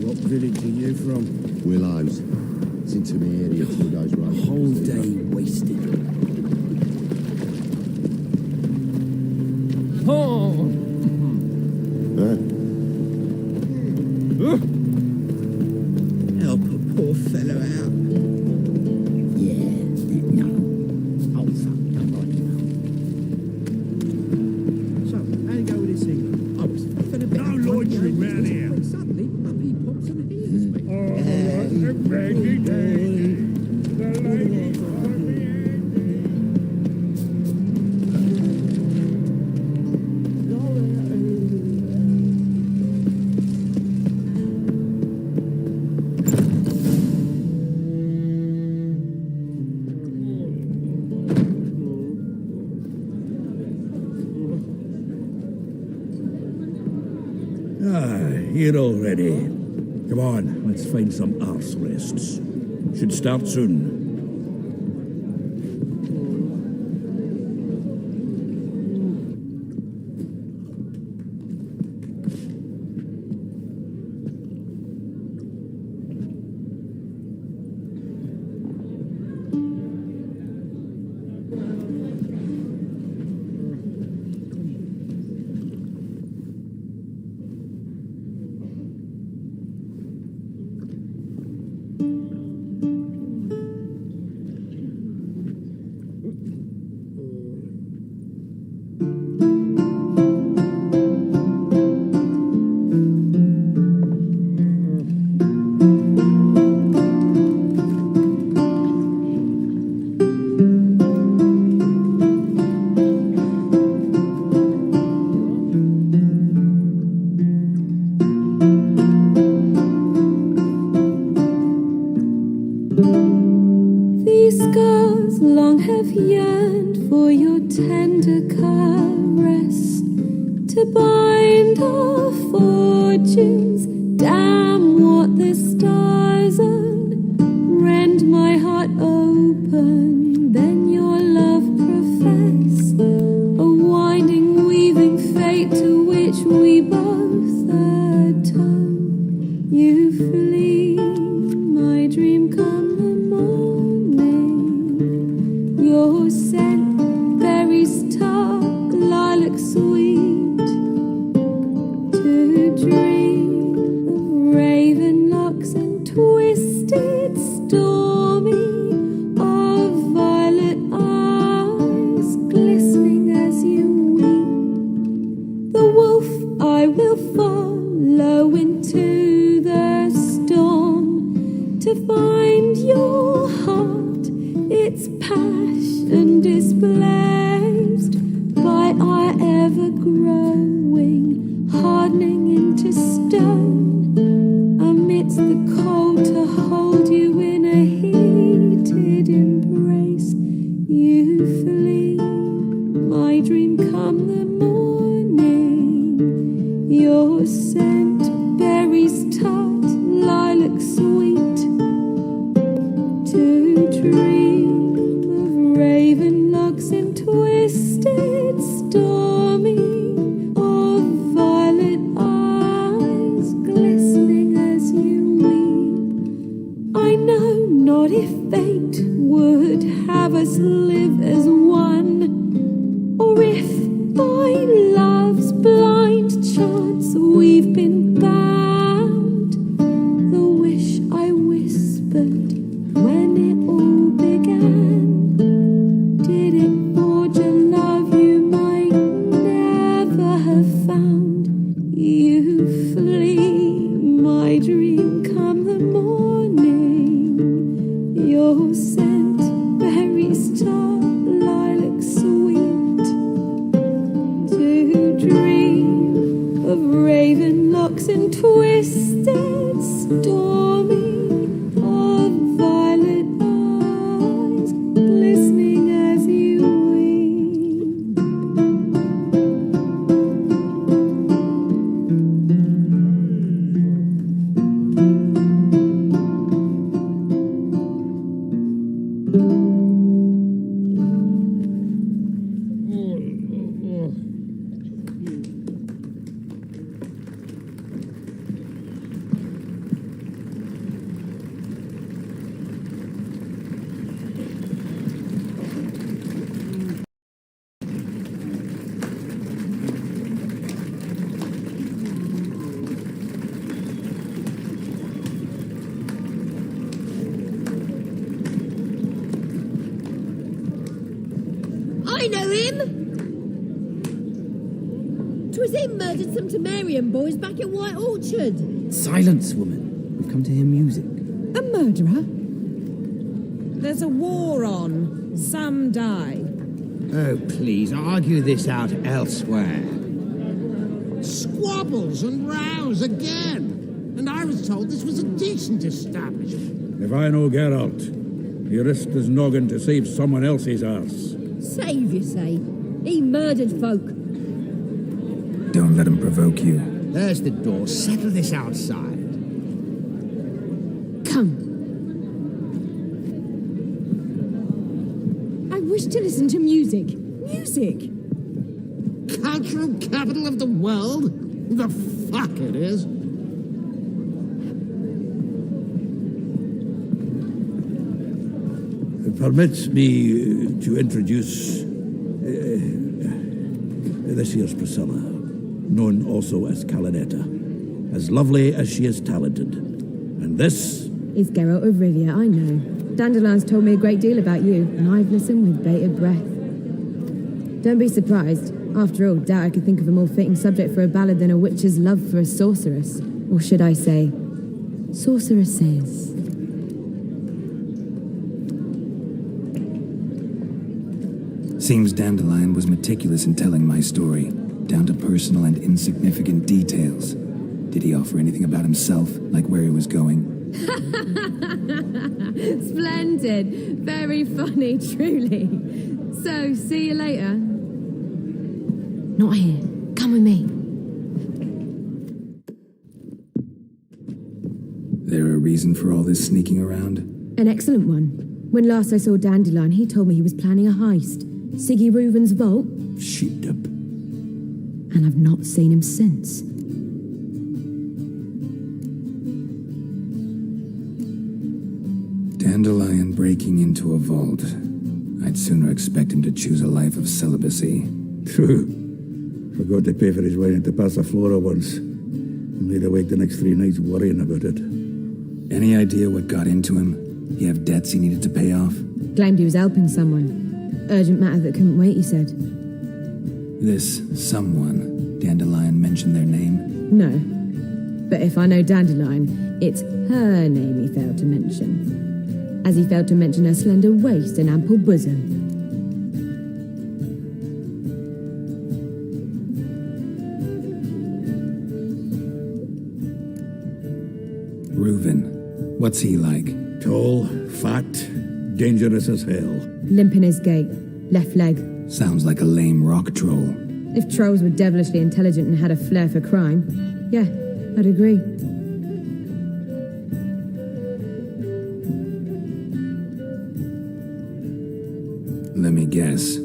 What village are you from? Willows. It's into my area 2 days right. Whole day wasted. Oh! Help a poor fellow out. Yeah, no. Oh, fuck, don't like him. So, how'd it go with this thing? I was fed a bit. No loitering round here. Suddenly, up he pops and heals me. Oh, the baggy day. The ladies put me Here already. Come on, let's find some arse rests. Should start soon. These scars long have yearned for your tender caress, to bind our fortunes. Damn what the stars own. Rend my heart open, then your love profess, a winding, weaving fate to which we both atone. You flee, my dream come the morning. Your scent, berries tart, lilac sweet, to dream of raven locks and twisted stormy, of violet eyes glistening as you weep. The wolf I will follow into the storm, to find your heart, its passion displaced by our ever-growing, hardening into stone, amidst the cold to hold you in a heated embrace. You flee, my dream come the morning. Your scent, berries tart, lilac sweet, to dream of raven locks and twisted stormy, of violet eyes glistening as you weep. I know not if fate would have us live as one, or if by love's blind chance we've been bound. dream come the morning, your scent, berry star, lilac sweet, to dream of raven locks and twisted stormy, of violet eyes glistening as you weep. I know him! 'Twas him murdered some Temerian boys back at White Orchard. Silence, woman. We've come to hear music. A murderer? There's a war on. Some die. Oh, please, argue this out elsewhere. Squabbles and rows again. And I was told this was a decent establishment. If I know Geralt, he risked his noggin to save someone else's arse. Save, you say? He murdered folk. Don't let him provoke you. There's the door. Settle this outside. Come. I wish to listen to music. Music? Cultural capital of the world? The fuck it is. Permit me to introduce this here's Priscilla, known also as Calinetta, as lovely as she is talented. And this Is Geralt of Rivia, I know. Dandelion's told me a great deal about you, and I've listened with bated breath. Don't be surprised. After all, doubt I could think of a more fitting subject for a ballad than a witch's love for a sorceress. Or should I say, sorceresses. Seems Dandelion was meticulous in telling my story, down to personal and insignificant details. Did he offer anything about himself, like where he was going? Splendid. Very funny, truly. So, see you later. Not here. Come with me. There a reason for all this sneaking around? An excellent one. When last I saw Dandelion, he told me he was planning a heist. Siggy Reuven's vault. sheep-dip. And I've not seen him since. Dandelion breaking into a vault. I'd sooner expect him to choose a life of celibacy. True. Forgot to pay for his wine at the Passaflora once. And laid awake the next 3 nights worrying about it. Any idea what got into him? He have debts he needed to pay off? Claimed he was helping someone. Urgent matter that couldn't wait, he said. This someone, Dandelion mentioned their name? No. But if I know Dandelion, it's her name he failed to mention. As he failed to mention her slender waist and ample bosom. Reuven. What's he like? Tall, fat, dangerous as hell. Limp in his gait. Left leg. Sounds like a lame rock troll. If trolls were devilishly intelligent and had a flair for crime, yeah, I'd agree. Let me guess.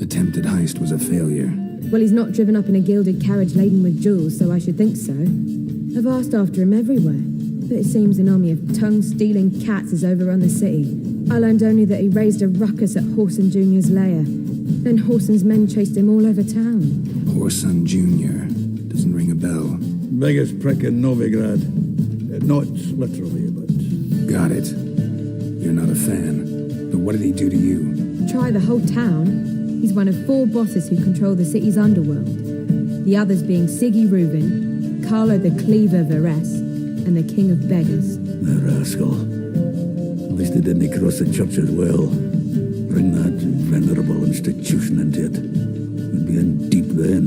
Attempted heist was a failure. Well, he's not driven up in a gilded carriage laden with jewels, so I should think so. I've asked after him everywhere, but it seems an army of tongue-stealing cats has overrun the city. I learned only that he raised a ruckus at Whoreson Jr.'s lair. Then Whoreson's men chased him all over town. Whoreson Jr. Doesn't ring a bell. Biggest prick in Novigrad. Not literally, but... Got it. You're not a fan. But what did he do to you? Try the whole town. He's one of 4 bosses who control the city's underworld. The others being Siggy Reuven, Carlo the Cleaver Varese, and the king of beggars. The rascal. At least he didn't cross the church as well. Bring that venerable institution into it. We'd be in deep then.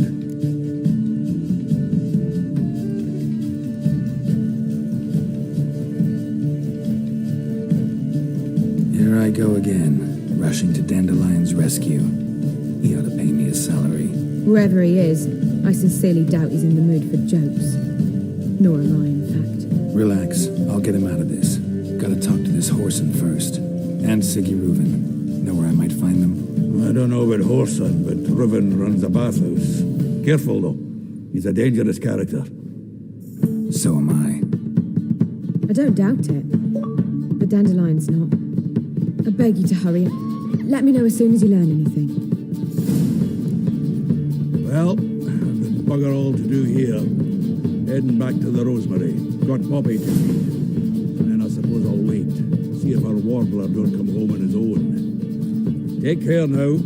Here I go again, rushing to Dandelion's rescue. He ought to pay me a salary. Wherever he is, I sincerely doubt he's in the mood for jokes. Nor am I, in fact. Relax, I'll get him out of this. Gotta talk to this Whoreson first. And Siggy Reuven. Know where I might find them? I don't know about Whoreson, but Reuven runs a bathhouse. Careful, though. He's a dangerous character. So am I. I don't doubt it. But Dandelion's not. I beg you to hurry. Let me know as soon as you learn anything. Well, there's bugger all to do here. Heading back to the Rosemary. Got Poppy to feed. And then I suppose I'll wait. See if our warbler don't come home on his own. Take care now.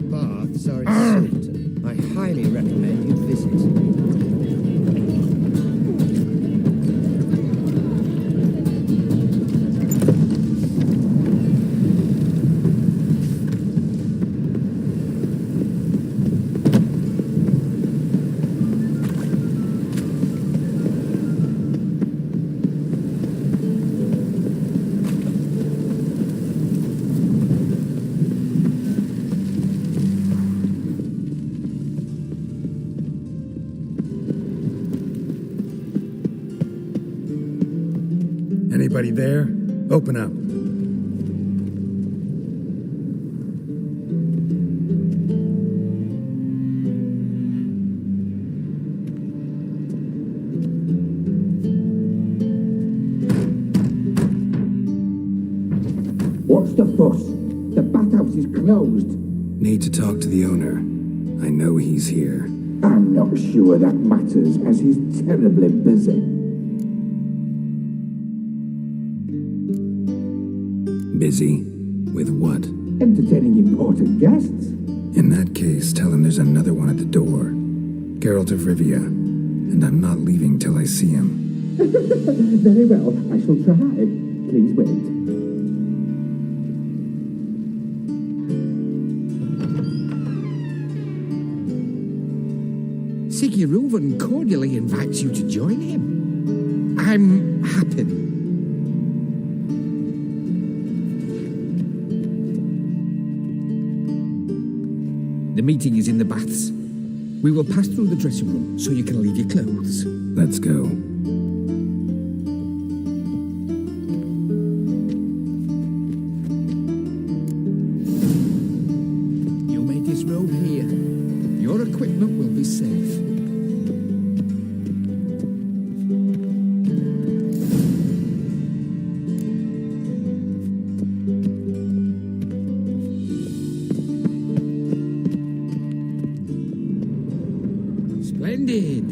Baths are in Sutton. I highly recommend you visit. Anybody there? Open up. What's the fuss? The bathhouse is closed. Need to talk to the owner. I know he's here. I'm not sure that matters, as he's terribly busy. Busy? With what? Entertaining important guests. In that case, tell him there's another one at the door. Geralt of Rivia. And I'm not leaving till I see him. Very well, I shall try. Please wait. Siggy Reuven cordially invites you to join him. I'm happy. The meeting is in the baths. We will pass through the dressing room so you can leave your clothes. Let's go. You may disrobe here. Your equipment will be safe. Splendid.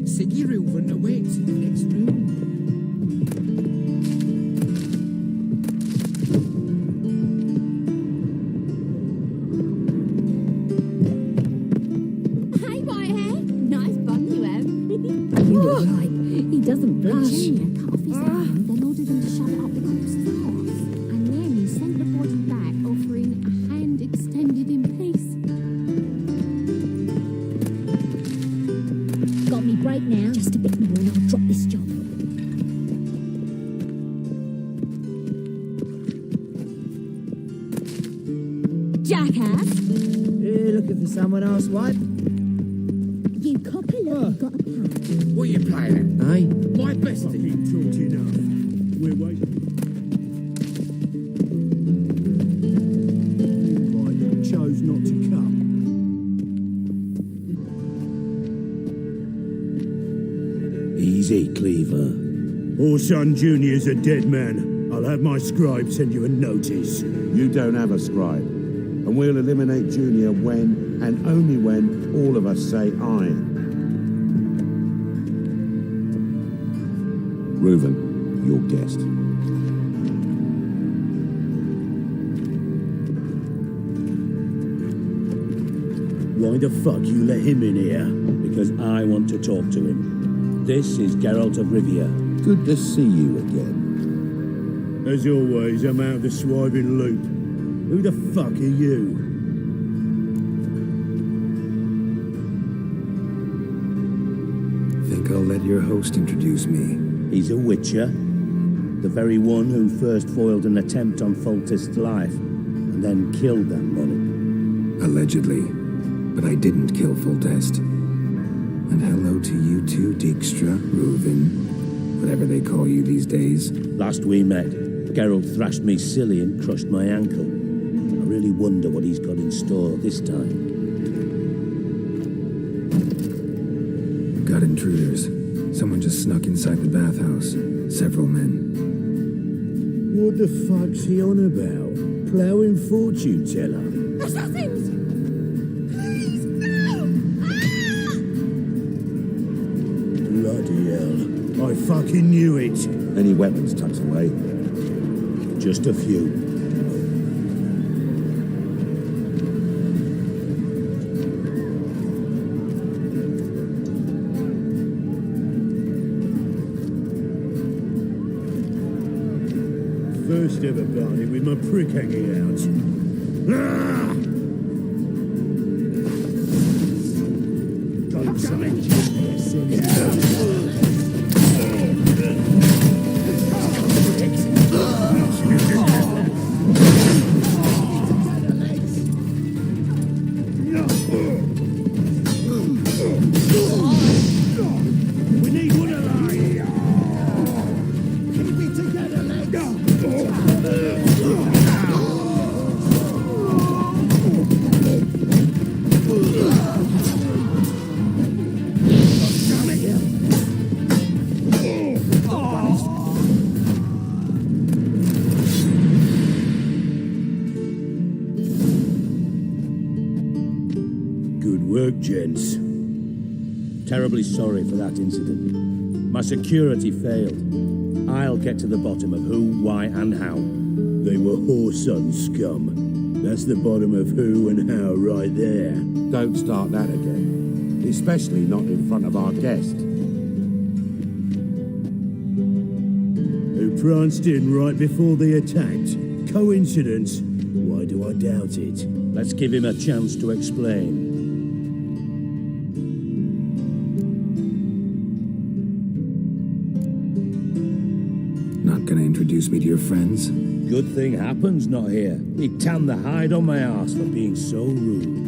Siggy Reuven awaits in the next room. Hi, Whitehair. Nice bun you have. You look like he doesn't blush. Virginia cut off his hand, then ordered him to shave jackass! Looking for someone else, wife? You cocker look, got a plan. What are you playing at? Aye. My bestie. Fucking talked enough. We're waiting. You chose not to come. Easy, Cleaver. Orson Jr.'s a dead man. I'll have my scribe send you a notice. You don't have a scribe. And we'll eliminate Junior when, and only when, all of us say aye. Reuven, your guest. Why the fuck you let him in here? Because I want to talk to him. This is Geralt of Rivia. Good to see you again. As always, I'm out of the swiving loop. Who the fuck are you? Think I'll let your host introduce me. He's a witcher. The very one who first foiled an attempt on Foltest's life, and then killed that money. Allegedly. But I didn't kill Foltest. And hello to you too, Dijkstra, Reuven, whatever they call you these days. Last we met, Geralt thrashed me silly and crushed my ankle. I really wonder what he's got in store this time. Got intruders. Someone just snuck inside the bathhouse. Several men. What the fuck's he on about? Ploughing fortune teller? Assassins! Bloody hell. I fucking knew it. Any weapons tucked away? Just a few. First ever party with my prick hanging out. Ah! Got something. We need one alive. Keep it together, Good work, gents. Terribly sorry for that incident. My security failed. I'll get to the bottom of who, why, and how. They were whoreson scum. That's the bottom of who and how right there. Don't start that again. Especially not in front of our guest. Who pranced in right before they attacked. Coincidence? Why do I doubt it? Let's give him a chance to explain. Not gonna introduce me to your friends? Good thing happens not here. He tanned the hide on my arse for being so rude.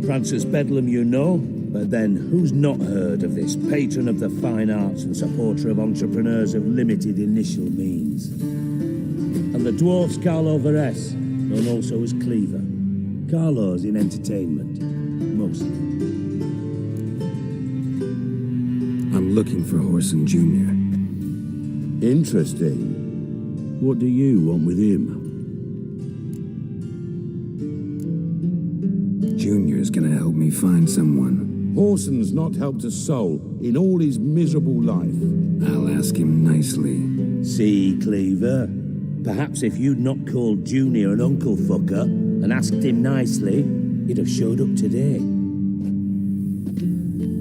Francis Bedlam you know, but then who's not heard of this patron of the fine arts and supporter of entrepreneurs of limited initial means? And the dwarf's Carlo Veres, known also as Cleaver. Carlo's in entertainment, mostly. I'm looking for Whoreson Jr. Interesting. What do you want with him? Junior's gonna help me find someone. Whoreson's not helped a soul in all his miserable life. I'll ask him nicely. See, Cleaver? Perhaps if you'd not called Junior an uncle fucker and asked him nicely, he'd have showed up today.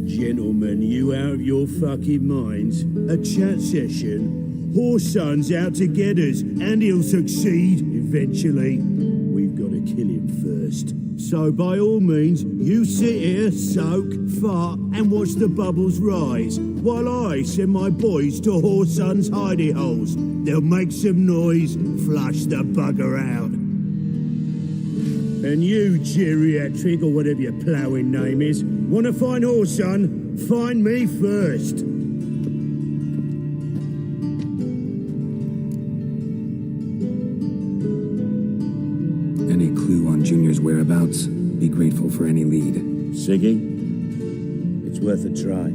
Gentlemen, you out of your fucking minds? A chat session? Whoreson's out to get us, and he'll succeed eventually. We've got to kill him first. So by all means, you sit here, soak, fart, and watch the bubbles rise, while I send my boys to Whoreson's hidey holes. They'll make some noise, flush the bugger out. And you, geriatric, or whatever your ploughing name is, want to find horse, son? Find me first. Any clue on Junior's whereabouts? Be grateful for any lead. Siggy? It's worth a try.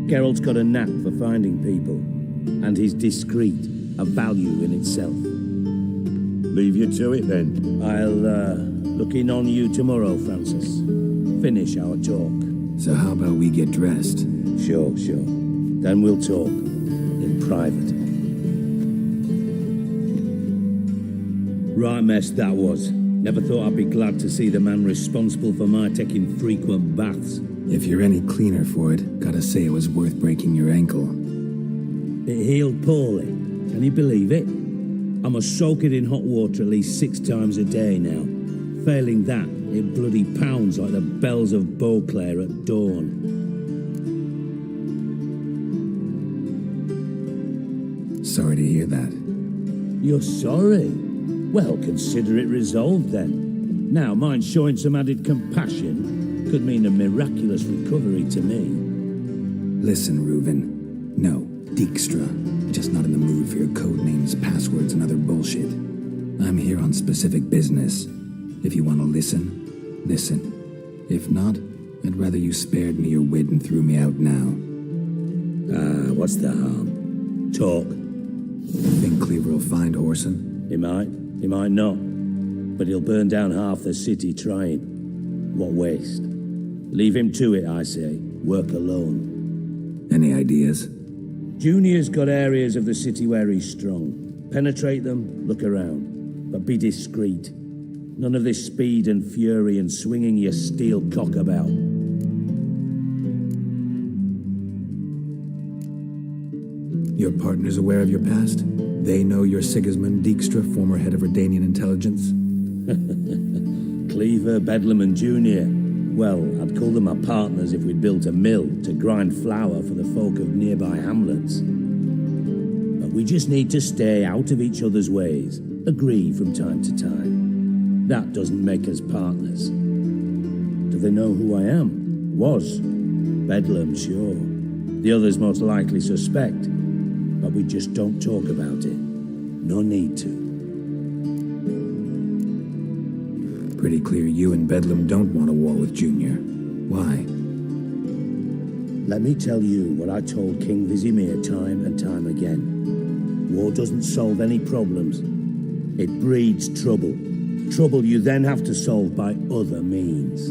Geralt's got a knack for finding people, and he's discreet, a value in itself. Leave you to it then. I'll look in on you tomorrow, Francis. Finish our talk. So how about we get dressed? Sure. Then we'll talk. In private. Right mess that was. Never thought I'd be glad to see the man responsible for my taking frequent baths. If you're any cleaner for it, gotta say it was worth breaking your ankle. It healed poorly. Can you believe it? I must soak it in hot water at least 6 times a day now. Failing that, it bloody pounds like the bells of Beauclair at dawn. Sorry to hear that. You're sorry? Well, consider it resolved then. Now, mind showing some added compassion could mean a miraculous recovery to me. Listen, Reuven. No, Dijkstra. Just not in the mood for your code names, passwords, and other bullshit. I'm here on specific business. If you want to listen, listen. If not, I'd rather you spared me your wit and threw me out now. What's the harm? Talk. Think Cleaver will find Horson? He might not. But he'll burn down half the city trying. What waste? Leave him to it, I say. Work alone. Any ideas? Junior's got areas of the city where he's strong. Penetrate them, look around. But be discreet. None of this speed and fury and swinging your steel cock about. Your partner's aware of your past? They know you're Sigismund Dijkstra, former head of Redanian intelligence? Cleaver, Bedlam and Junior. Well, I'd call them my partners if we'd built a mill to grind flour for the folk of nearby hamlets. But we just need to stay out of each other's ways, agree from time to time. That doesn't make us partners. Do they know who I am? Was. Bedlam, sure. The others most likely suspect. But we just don't talk about it. No need to. Pretty clear you and Bedlam don't want a war with Junior. Why? Let me tell you what I told King Vizimir time and time again. War doesn't solve any problems. It breeds trouble. Trouble you then have to solve by other means.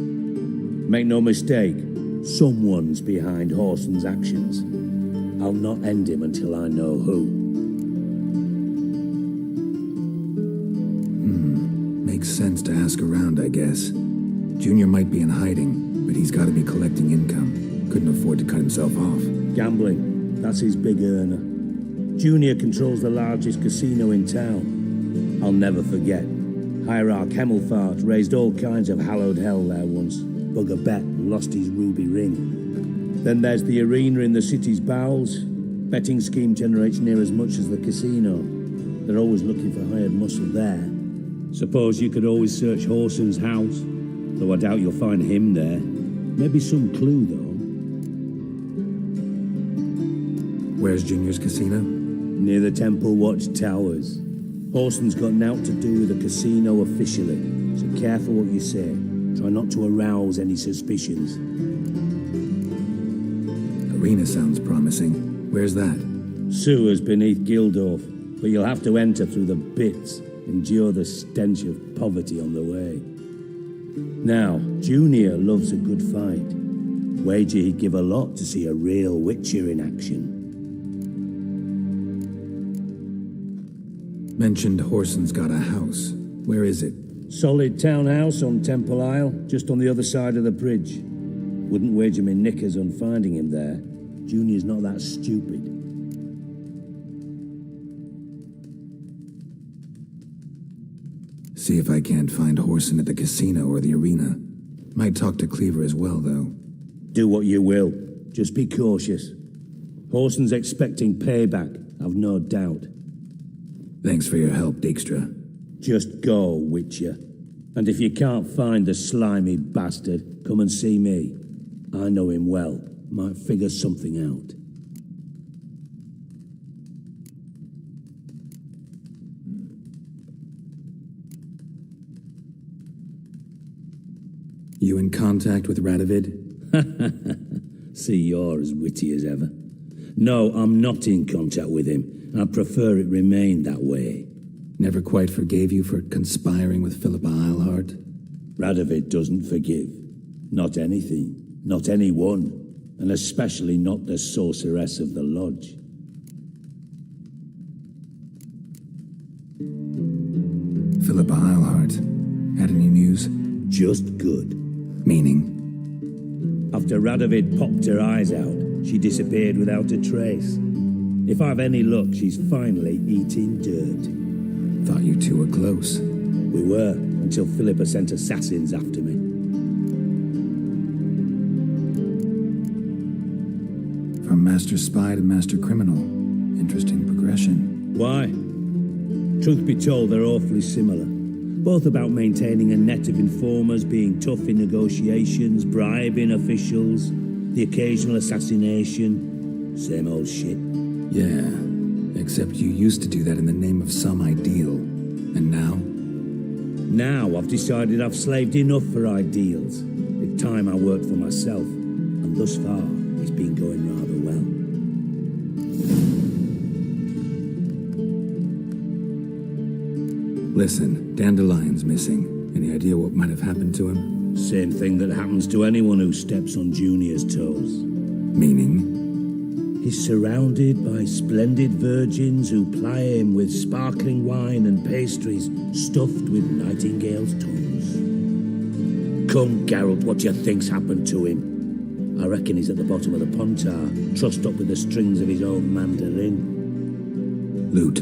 Make no mistake, someone's behind Horson's actions. I'll not end him until I know who. Makes sense to ask around, I guess. Junior might be in hiding, but he's got to be collecting income. Couldn't afford to cut himself off. Gambling, that's his big earner. Junior controls the largest casino in town. I'll never forget. Hierarch Hemmelfart raised all kinds of hallowed hell there once. Bugger bet and lost his ruby ring. Then there's the arena in the city's bowels. Betting scheme generates near as much as the casino. They're always looking for hired muscle there. Suppose you could always search Horson's house, though I doubt you'll find him there. Maybe some clue, though. Where's Junior's casino? Near the Temple Watch Towers. Horson's got naught to do with the casino officially, so careful what you say. Try not to arouse any suspicions. Arena sounds promising. Where's that? Sewers beneath Gildorf, but you'll have to enter through the bits. Endure the stench of poverty on the way. Now, Junior loves a good fight. Wager he'd give a lot to see a real Witcher in action. Mentioned Horson's got a house. Where is it? Solid townhouse on Temple Isle, just on the other side of the bridge. Wouldn't wager me knickers on finding him there. Junior's not that stupid. See if I can't find Horson at the casino or the arena. Might talk to Cleaver as well, though. Do what you will. Just be cautious. Horson's expecting payback, I've no doubt. Thanks for your help, Dijkstra. Just go, Witcher. And if you can't find the slimy bastard, come and see me. I know him well. Might figure something out. You in contact with Radovid? See, you're as witty as ever. No, I'm not in contact with him. I prefer it remained that way. Never quite forgave you for conspiring with Philippa Eilhart? Radovid doesn't forgive. Not anything. Not anyone. And especially not the sorceress of the lodge. Philippa Eilhart. Had any news? Just good. Meaning? After Radovid popped her eyes out, she disappeared without a trace. If I've any luck, she's finally eating dirt. Thought you two were close. We were, until Philippa sent assassins after me. From master spy to master criminal. Interesting progression. Why? Truth be told, they're awfully similar. Both about maintaining a net of informers, being tough in negotiations, bribing officials, the occasional assassination. Same old shit. Yeah, except you used to do that in the name of some ideal. And now? Now I've decided I've slaved enough for ideals. It's time I worked for myself. And thus far, it's been going rather well. Listen, Dandelion's missing. Any idea what might have happened to him? Same thing that happens to anyone who steps on Junior's toes. Meaning? He's surrounded by splendid virgins who ply him with sparkling wine and pastries stuffed with nightingales' tongues. Come, Geralt, what do you think's happened to him? I reckon he's at the bottom of the Pontar, trussed up with the strings of his own mandolin. Loot.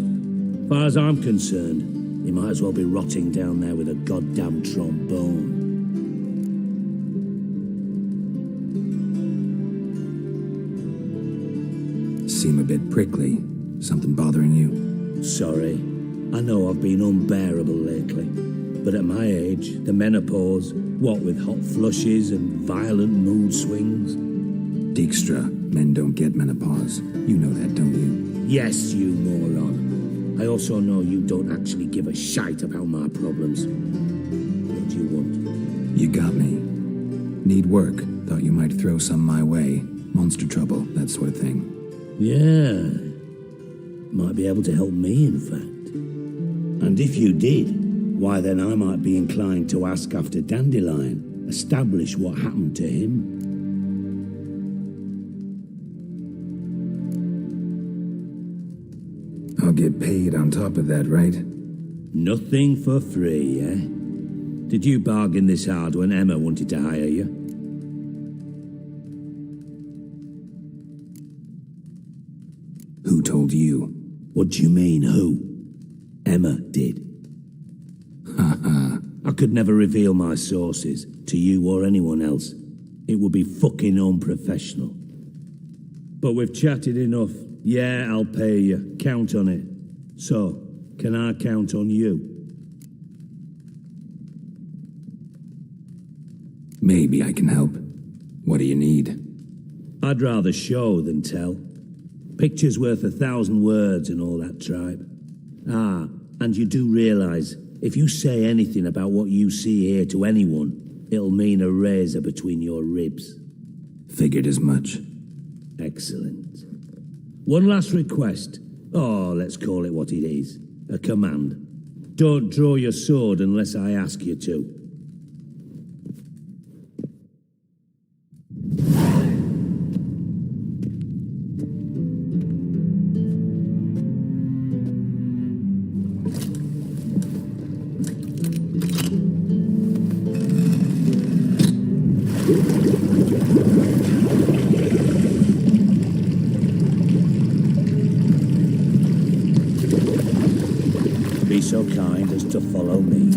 Far as I'm concerned, he might as well be rotting down there with a goddamn trombone. Seem a bit prickly. Something bothering you? Sorry. I know I've been unbearable lately. But at my age, the menopause, what with hot flushes and violent mood swings. Dijkstra, men don't get menopause. You know that, don't you? Yes, you moron. I also know you don't actually give a shite about my problems. What do you want? You got me. Need work. Thought you might throw some my way. Monster trouble, that sort of thing. Yeah. Might be able to help me, in fact. And if you did, why then I might be inclined to ask after Dandelion, establish what happened to him. I'll get paid on top of that, right? Nothing for free, eh? Did you bargain this hard when Emma wanted to hire you? Who told you? What do you mean, who? Emma did. Haha. I could never reveal my sources, to you or anyone else. It would be fucking unprofessional. But we've chatted enough. Yeah, I'll pay you. Count on it. So, can I count on you? Maybe I can help. What do you need? I'd rather show than tell. Picture's worth 1,000 words and all that tribe. Ah, and you do realize, if you say anything about what you see here to anyone, it'll mean a razor between your ribs. Figured as much. Excellent. One last request. Oh, let's call it what it is. A command. Don't draw your sword unless I ask you to. Be so kind as to follow me.